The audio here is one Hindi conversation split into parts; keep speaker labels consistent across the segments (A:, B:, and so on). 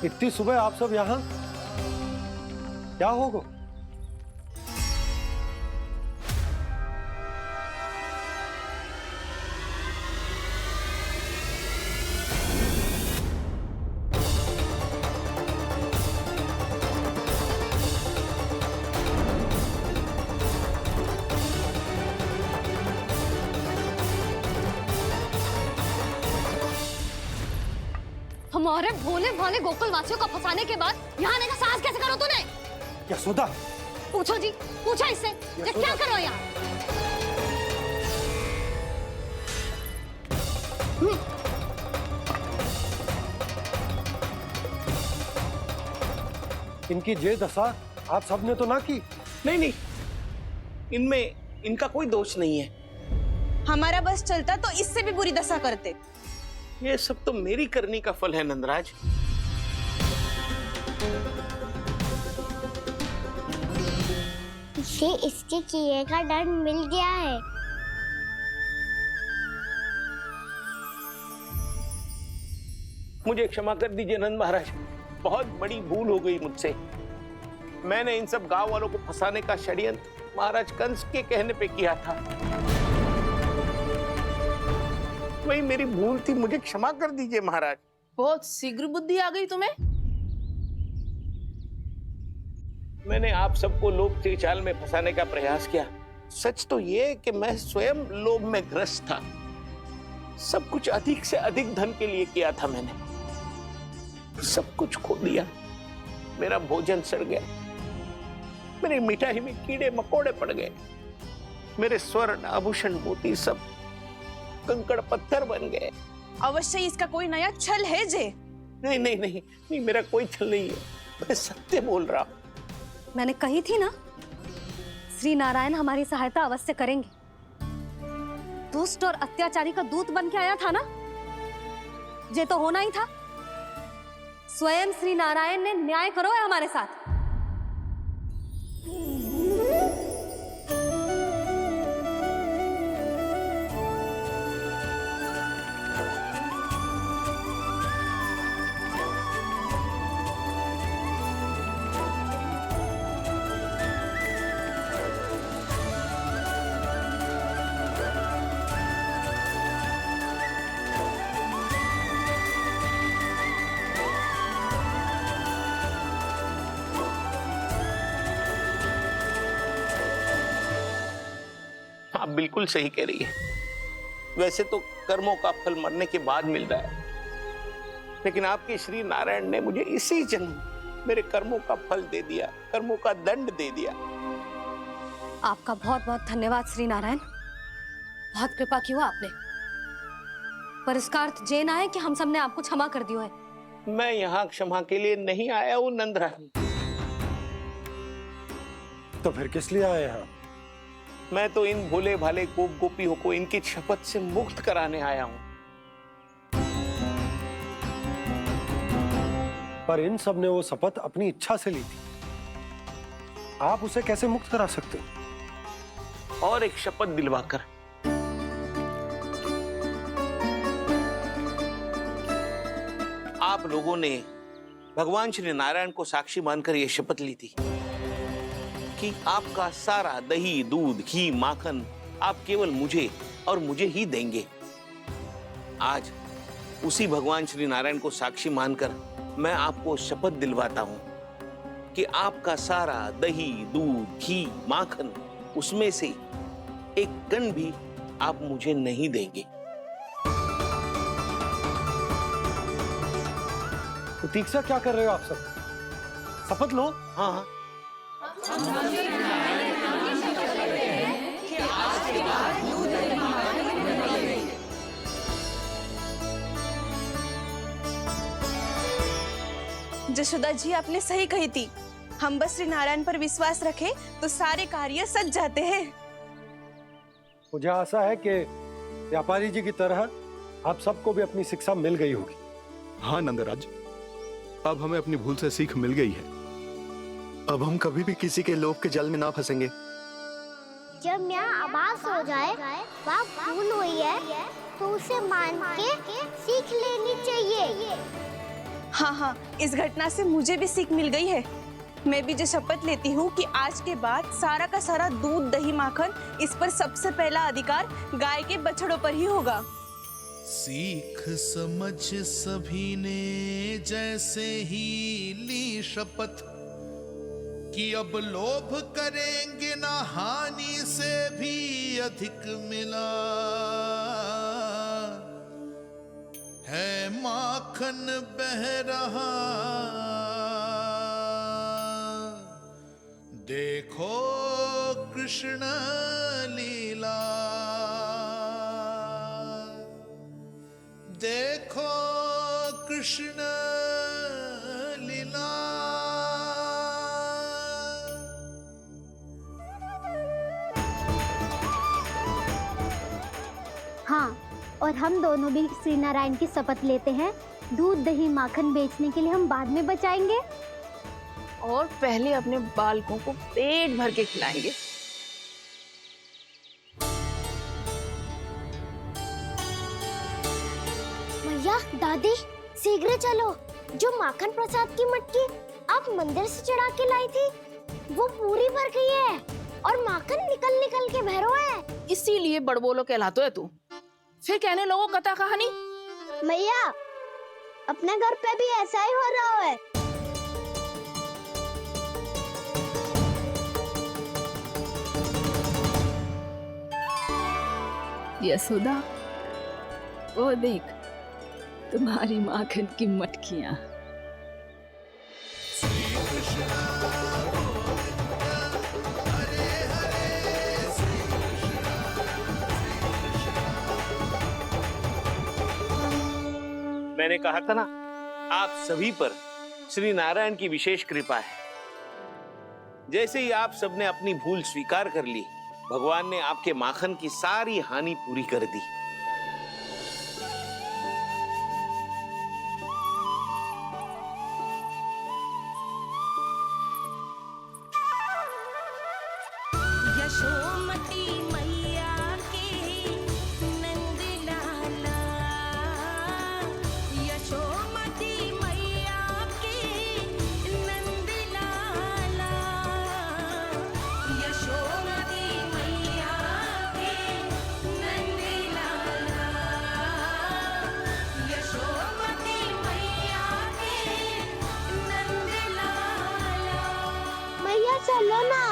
A: इतनी सुबह आप सब यहाँ? क्या होगा?
B: हमारे भोले भाले गोकुल वासियों को फंसाने के बाद यहाँ आने का साहस कैसे करो तूने?
A: यशोदा,
B: पूछो जी, पूछो इससे, ये क्या करो यहाँ?
A: इनकी ये दशा आप सबने तो ना की?
C: नहीं नहीं, इनमें इनका कोई दोष नहीं है।
D: हमारा बस चलता तो इससे भी बुरी दशा करते।
C: ये सब तो मेरी करनी का फल है नंदराज।
E: इसे इसके किए का दंड मिल गया है।
C: मुझे क्षमा कर दीजिए नंद महाराज, बहुत बड़ी भूल हो गई मुझसे। मैंने इन सब गांव वालों को फंसाने का षड्यंत्र महाराज कंस के कहने पे किया था। वही मेरी भूल थी, मुझे क्षमा कर दीजिए महाराज।
D: बहुत शीघ्र बुद्धि आ गई तुम्हें।
C: मैंने आप सबको लोभ के जाल में फंसाने का प्रयास किया। सच तो ये कि मैं स्वयं लोभ में ग्रस्त था। सब कुछ अधिक से अधिक धन के लिए किया था मैंने। सब कुछ खो दिया। मेरा भोजन सड़ गया, मेरी मिठाई में कीड़े मकोड़े पड़ गए, मेरे स्वर्ण आभूषण मोती सब कंकड़ पत्थर बन गए।
D: अवश्य इसका कोई नया छल है जे।
C: नहीं नहीं नहीं नहीं, मेरा कोई छल नहीं है, मैं सत्य बोल रहा हूं।
B: मैंने कही थी ना, श्री नारायण हमारी सहायता अवश्य करेंगे। दुष्ट और अत्याचारी का दूत बन के आया था ना, ये तो होना ही था। स्वयं श्री नारायण ने न्याय करो है हमारे साथ।
C: आप बिल्कुल सही कह रही है। वैसे तो कर्मों का फल मरने के बाद मिल रहा है, लेकिन आपके श्री नारायण ने मुझे इसी जन्म मेरे कर्मों का फल दे दिया, कर्मों का दंड दे दिया।
B: आपका बहुत बहुत धन्यवाद श्री नारायण, बहुत कृपा की हो आपने। पर इसका अर्थ ये ना है कि हम सब ने आपको क्षमा कर दिया है।
C: मैं यहाँ क्षमा के लिए नहीं आया हूँ नंदरानी।
A: तो फिर किस लिए आए यहाँ?
C: मैं तो इन भोले भाले गोप गोपियों को इनकी शपथ से मुक्त कराने आया हूँ।
A: पर इन सब ने वो शपथ अपनी इच्छा से ली थी, आप उसे कैसे मुक्त करा सकते हो?
C: और एक शपथ दिलवाकर। आप लोगों ने भगवान श्री नारायण को साक्षी मानकर यह शपथ ली थी कि आपका सारा दही, दूध, घी, माखन आप केवल मुझे और मुझे ही देंगे। आज उसी भगवान श्री नारायण को साक्षी मानकर मैं आपको शपथ दिलवाता हूं कि आपका सारा दही, दूध, घी, माखन, उसमें से एक कण भी आप मुझे नहीं देंगे।
A: प्रतीक्षा क्या कर रहे हो आप सब? शपथ लो।
C: हाँ हाँ,
D: जशोदा जी आपने सही कही थी। हम बस श्री नारायण पर विश्वास रखें तो सारे कार्य सज जाते हैं।
A: मुझे आशा है कि व्यापारी जी की तरह आप सबको भी अपनी शिक्षा मिल गई होगी।
F: हाँ नंदराज, अब हमें अपनी भूल से सीख मिल गई है।
G: अब हम कभी भी किसी के लोभ के जल में ना फंसेंगे।
E: जब यहाँ आभास हो जाए वहाँ भूल हुई है तो उसे मान के सीख लेनी चाहिए।
D: हाँ हाँ, इस घटना से मुझे भी सीख मिल गई है। मैं भी जो शपथ लेती हूँ कि आज के बाद सारा का सारा दूध दही माखन इस पर सबसे पहला अधिकार गाय के बछड़ों पर ही होगा।
H: सीख समझ सभी ने जैसे ही ली शपथ कि अब लोभ करेंगे ना हानि से भी अधिक मिला है माखन बह रहा देखो कृष्ण लीला देखो कृष्ण लीला।
E: हाँ, और हम दोनों भी श्री नारायण की शपथ लेते हैं, दूध दही माखन बेचने के लिए हम बाद में बचाएंगे
I: और पहले अपने बालकों को पेट भर के खिलाएंगे।
E: भैया दादी शीघ्र चलो, जो माखन प्रसाद की मटकी आप मंदिर से चढ़ा के लाई थी वो पूरी भर गई है और माखन निकल निकल के भरो है।
I: इसीलिए बड़बोलो कहलाते है तू। फिर कहने लोगों कथा कहानी।
E: भैया अपने घर पे भी ऐसा ही हो रहा है।
J: यशोदा, वो देख तुम्हारी माखन की मटकियां।
C: मैंने कहा था ना, आप सभी पर श्री नारायण की विशेष कृपा है। जैसे ही आप सबने अपनी भूल स्वीकार कर ली, भगवान ने आपके माखन की सारी हानि पूरी कर दी।
K: यशोमती मैया के नंद लाला, यशोमती मैया के नंद लाला, यशोमती मैया के नंद लाला, यशोमती मैया के नंद लाला।
E: मैया चलो ना।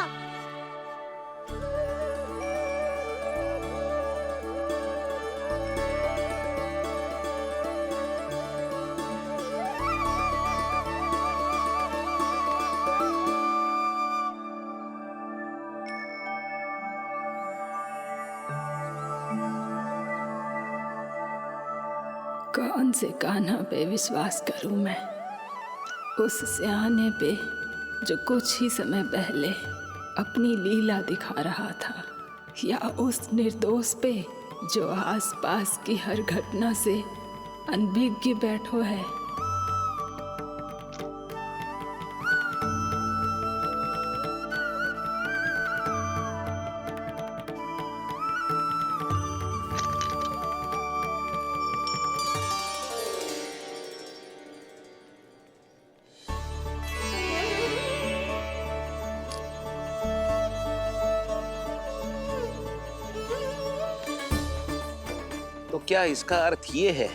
J: कौन से कान्हा पे विश्वास करूं मैं? उस सियाने पे जो कुछ ही समय पहले अपनी लीला दिखा रहा था, या उस निर्दोष पे जो आसपास की हर घटना से अनभिज्ञ बैठो है।
C: तो क्या इसका अर्थ ये है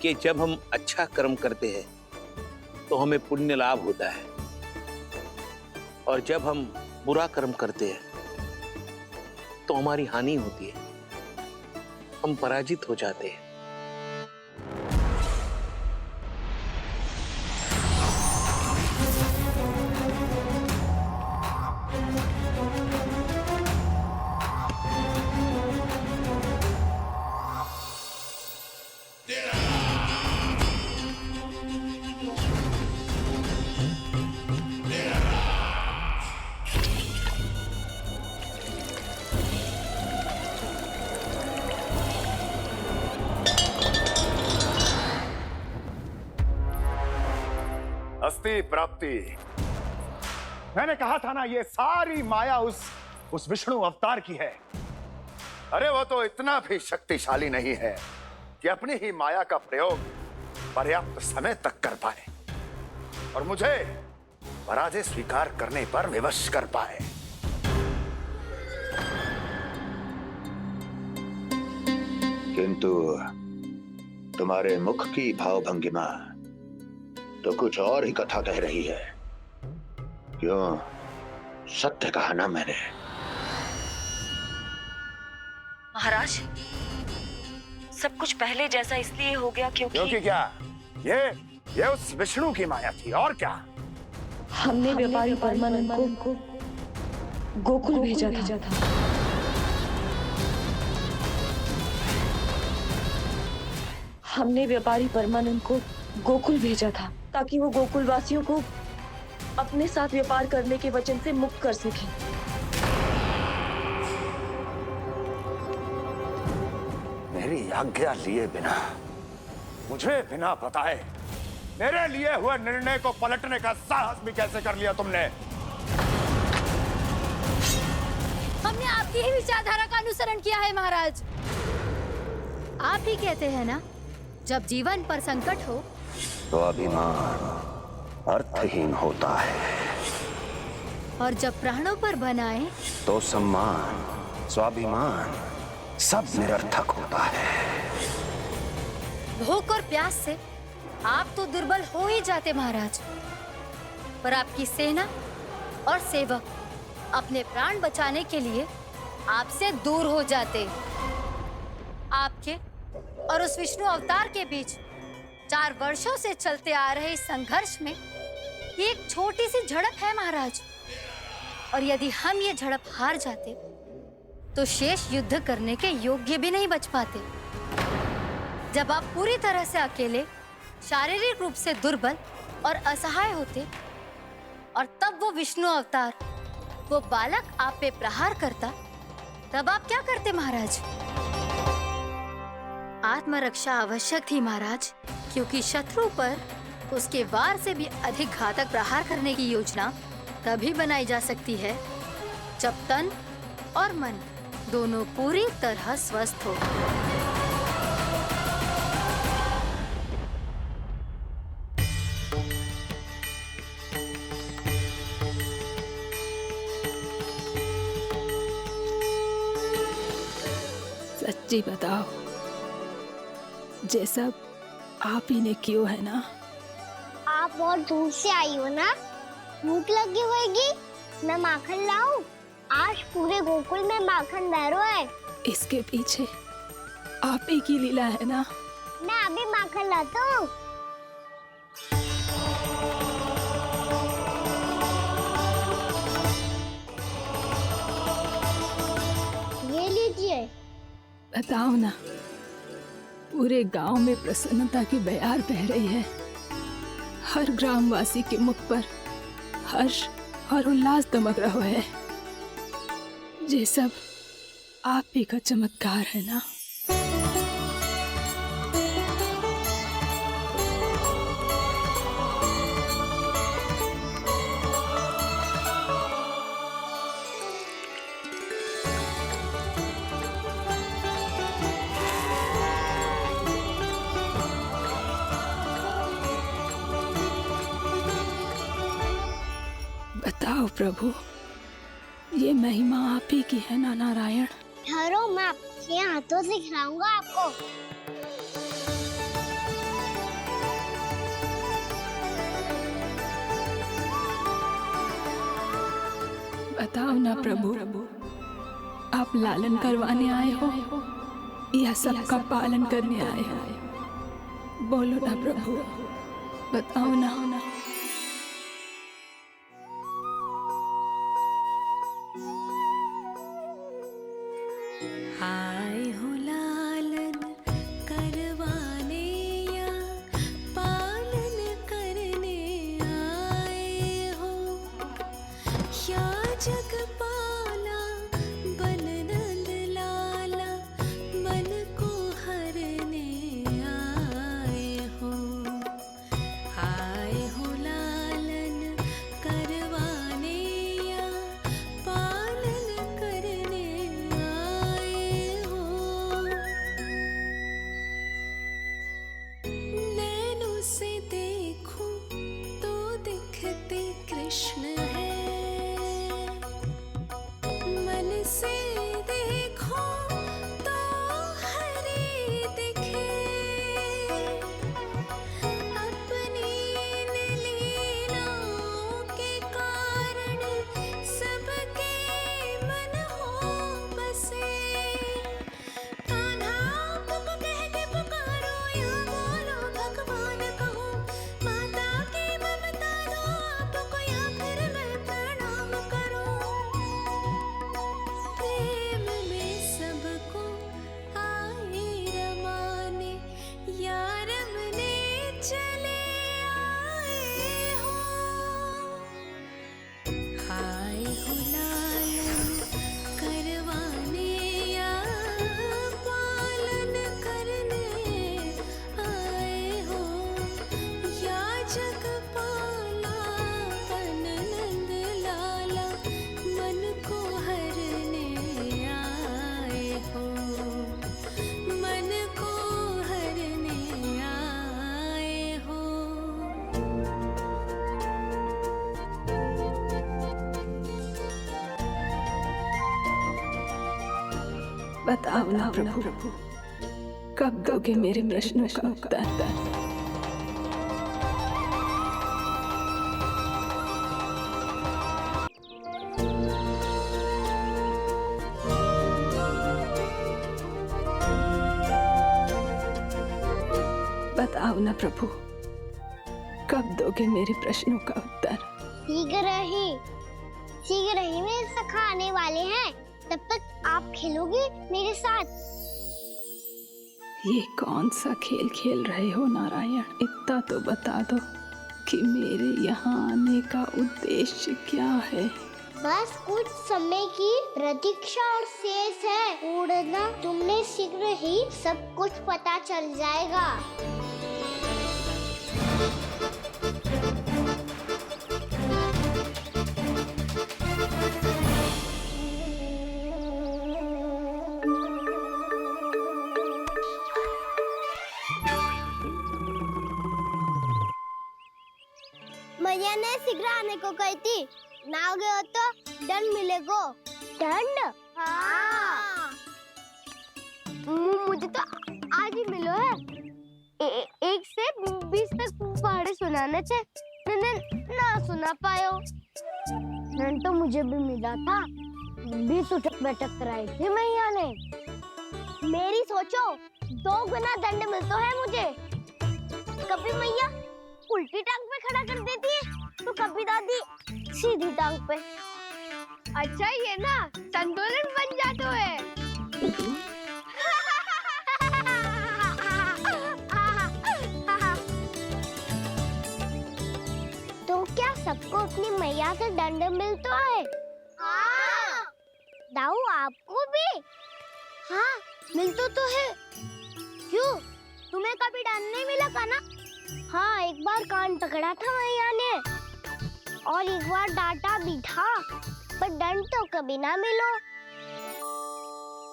C: कि जब हम अच्छा कर्म करते हैं तो हमें पुण्य लाभ होता है, और जब हम बुरा कर्म करते हैं तो हमारी हानि होती है, हम पराजित हो जाते हैं?
L: अस्ति प्राप्ति। मैंने कहा था ना, ये सारी माया उस विष्णु अवतार की है। अरे वो तो इतना भी शक्तिशाली नहीं है कि अपनी ही माया का प्रयोग पर्याप्त समय तक कर पाए। और मुझे पराजय स्वीकार करने पर विवश कर पाए।
G: किंतु तुम्हारे मुख की भावभंगिमा तो कुछ और ही कथा कह रही है। क्यों? सत्य कहा ना मैंने।
B: महाराज, सब कुछ पहले जैसा इसलिए हो गया
L: क्योंकि क्या? ये उस विष्णु की माया थी, और क्या?
I: हमने व्यापारी परमानंद को गोकुल भेजा था। हमने व्यापारी परमानंद को गोकुल भेजा था ताकि वो गोकुल वासियों को अपने साथ व्यापार करने के वचन से मुक्त कर सके।
L: मेरी आज्ञा लिए बिना, मुझे बिना बताए मेरे लिए हुए निर्णय को पलटने का साहस भी कैसे कर लिया तुमने?
B: हमने आपकी ही विचारधारा का अनुसरण किया है महाराज। आप ही कहते हैं ना, जब जीवन पर संकट हो
G: तो अभिमान अर्थहीन होता है,
B: और जब प्राणों पर बनाए
G: तो सम्मान स्वाभिमान सब निरर्थक होता है।
B: भूख और प्यास से आप तो दुर्बल हो ही जाते महाराज, पर आपकी सेना और सेवक अपने प्राण बचाने के लिए आपसे दूर हो जाते। आपके और उस विष्णु अवतार के बीच 4 वर्षों से चलते आ रहे इस संघर्ष में ये एक छोटी सी झड़प है महाराज, और यदि हम ये झड़प हार जाते तो शेष युद्ध करने के योग्य भी नहीं बच पाते। जब आप पूरी तरह से अकेले, शारीरिक रूप से दुर्बल और असहाय होते, और तब वो विष्णु अवतार, वो बालक आप पे प्रहार करता, तब आप क्या करते महाराज? आत्मरक्षा आवश्यक थी महाराज, क्योंकि शत्रु पर उसके वार से भी अधिक घातक प्रहार करने की योजना तभी बनाई जा सकती है जब तन और मन दोनों पूरी तरह स्वस्थ हो।
J: सच्ची बताओ, ये सब आप ही ने क्यों है ना?
E: आप बहुत दूर से आई हो ना, भूख लगी होगी। मैं माखन लाऊं? आज पूरे गोकुल में माखन बह रहा है।
J: इसके पीछे आप ही की लीला है ना?
E: मैं अभी माखन लाता हूँ। ये लीजिए।
J: बताओ ना, पूरे गांव में प्रसन्नता की बयार बह रही है। हर ग्रामवासी के मुख पर हर्ष और उल्लास दमक रहा है। ये सब आप ही का चमत्कार है ना? बताओ प्रभु, ये महिमा आप ही की है ना नारायण?
E: ठहरो, मैं आपके हाथों से खिलाऊंगा आपको।
J: बताओ ना प्रभु, आप लालन करवाने आए हो या सबका पालन करने आए हो? बोलो ना प्रभु, बताओ ना।
K: आए हो लालन करवाने या पालन करने आए हो, या जगपाला बन नंद लाला मन को हरने आए हो। आए हो लालन करवाने या पालन करने आए हो। नैनों से देखूं तो
J: बताओ ना प्रभु, कब दोगे मेरे प्रश्नों का उत्तर? बताओ ना प्रभु, कब दोगे मेरे प्रश्नों का उत्तर?
E: शीघ्र ही मेरे सखा आने वाले हैं। तब तक आप खेलोगे मेरे साथ।
J: ये कौन सा खेल खेल रहे हो नारायण? इतना तो बता दो कि मेरे यहाँ आने का उद्देश्य क्या है?
E: बस कुछ समय की प्रतीक्षा और शेष है। उड़ना तुमने शीघ्र ही सब कुछ पता चल जाएगा। मैया ने शीघ्र आने को कही थी, ना हो गए हो तो दंड मिलेगा। दंड? हाँ। मुझे तो आज ही मिलो है। 1 से 20 तक पहाड़े सुनाने थे, ना सुना पायो। दंड तो मुझे भी मिला था, 20 उठक बैठक कराई थी मैया ने। मेरी सोचो 2 गुना दंड मिलता है मुझे। कभी मैया उल्टी टांग पे खड़ा कर देती है, तो कभी दादी सीधी टांग पे। अच्छा ये ना संतुलन बन जाता है। तो क्या सबको अपनी मैया से दंड मिलता है? हाँ। दाऊ आपको भी? हाँ मिलता तो है। क्यों, तुम्हें कभी दंड नहीं मिला था ना? हाँ, एक बार कान पकड़ा था मैया ने और एक बार डांटा भी था, पर दंड तो कभी ना मिलो।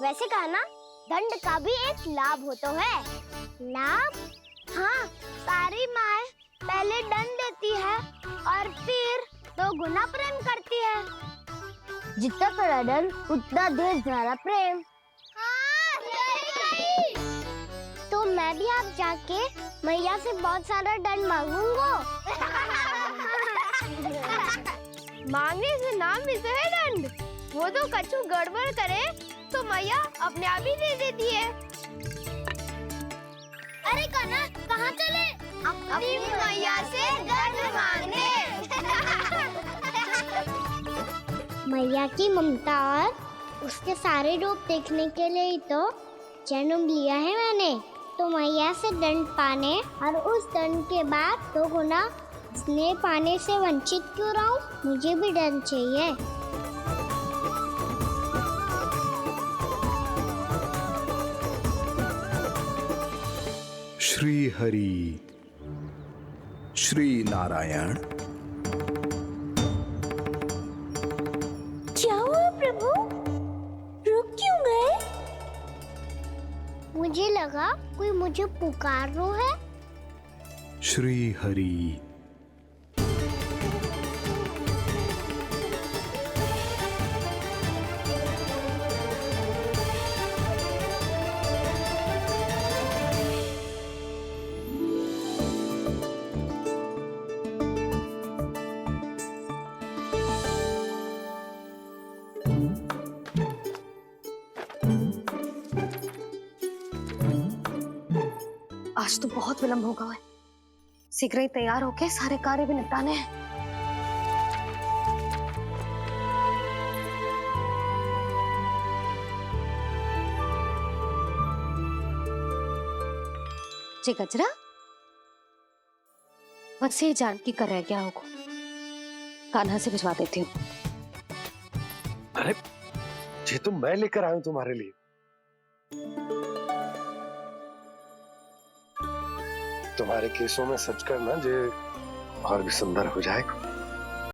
E: वैसे कहा ना, दंड का भी एक लाभ होता है। लाभ? हाँ, सारी माँ पहले दंड देती है और फिर 2 गुना प्रेम करती है। जितना बड़ा दंड उतना ढेर सारा प्रेम। हाँ, सही। तो मैं भी आप जाके मैया से बहुत सारा दंड मांगूंगा। मांगने से ना मिलता है दंड। वो तो कछु गड़बड़ करे तो मैया अपने आप ही दे देती है। अरे कान्हा, कहाँ चले? अपनी मैया से दंड मांगने। मैया की ममता और उसके सारे रूप देखने के लिए ही तो जन्म लिया है मैंने। तो मैया से दंड पाने और उस दंड के बाद 2 गुना स्नेह पाने से वंचित क्यों रहूं? मुझे भी दंड चाहिए।
F: श्री हरि, श्री नारायण।
E: क्या हुआ प्रभु? रुक क्यों गए? मुझे लगा कोई मुझे पुकार रहा है।
F: श्री हरि।
B: आज तो बहुत विलंब होगा है। शीघ्र ही तैयार होके सारे कार्य भी निपटाने हैं। जी गजरा, बस ये जान की कर रह गया होगा। कान्हा से भिजवा देती हूँ।
A: अरे ये तो मैं लेकर आया हूं तुम्हारे लिए। तुम्हारे केसों में सच करना जे और भी सुंदर हो जाएगा।